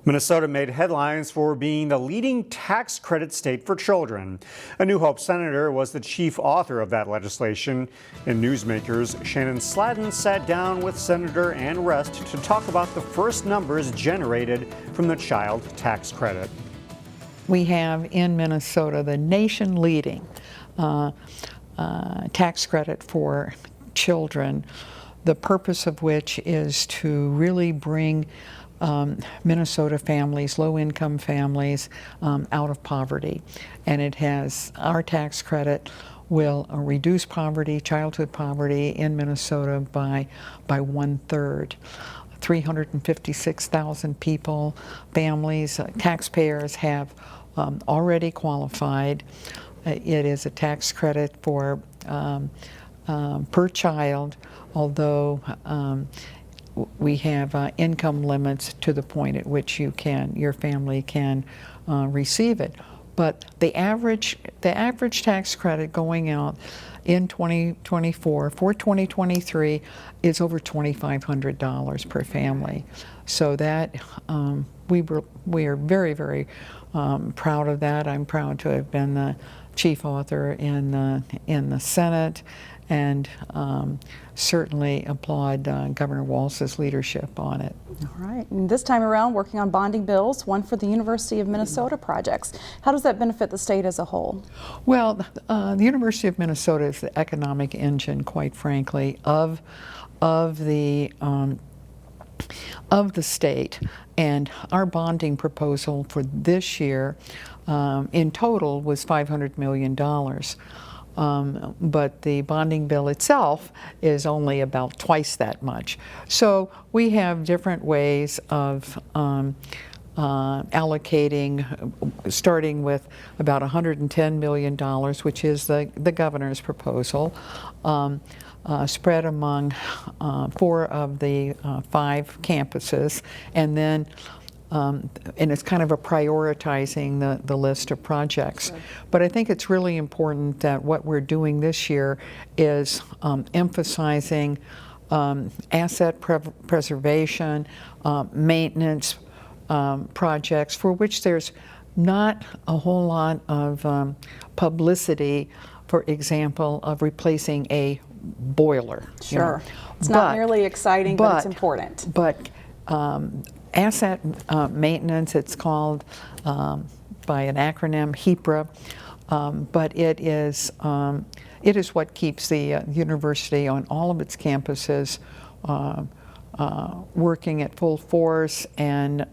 Minnesota made headlines for being the leading tax credit state for children. A New Hope senator was the chief author of that legislation. In Newsmakers, Shannon Sladden sat down with Senator Ann Rest to talk about the first numbers generated from the child tax credit. We have in Minnesota the nation-leading tax credit for children, the purpose of which is to really bring Minnesota families, low-income families, out of poverty. And it has, our tax credit will reduce poverty, childhood poverty in Minnesota by 1/3. 356,000 people, families, taxpayers have already qualified. It is a tax credit for per child, although we have income limits to the point at which your family can receive it. But the average tax credit going out in 2024 for 2023 is over $2,500 per family. So that we are very, very proud of that. I'm proud to have been the chief author in the Senate, and certainly applaud Governor Walz's leadership on it. All right, and this time around working on bonding bills, one for the University of Minnesota projects. How does that benefit the state as a whole? Well, the University of Minnesota is the economic engine, quite frankly, of the state, and our bonding proposal for this year in total was $500 million. But the bonding bill itself is only about twice that much. So we have different ways of allocating, starting with about $110 million, which is the governor's proposal, spread among 4 of the 5 campuses, and then and it's kind of a prioritizing the list of projects. Sure. But I think it's really important that what we're doing this year is emphasizing asset preservation, maintenance projects for which there's not a whole lot of publicity, for example, of replacing a boiler. Sure. It's not nearly exciting, but it's important. But asset maintenance, it's called by an acronym, HEPRA, but it is what keeps the university on all of its campuses working at full force and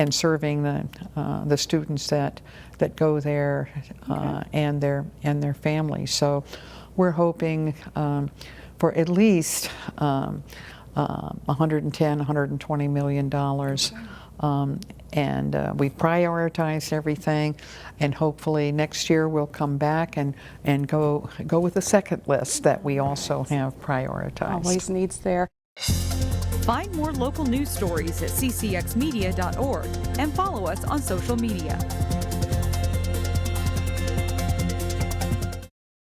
serving the students that go there, okay, and their families. So we're hoping for at least $120 million. And we prioritized everything, and hopefully next year we'll come back and go with the second list that we also have prioritized. Always needs there. Find more local news stories at ccxmedia.org and follow us on social media.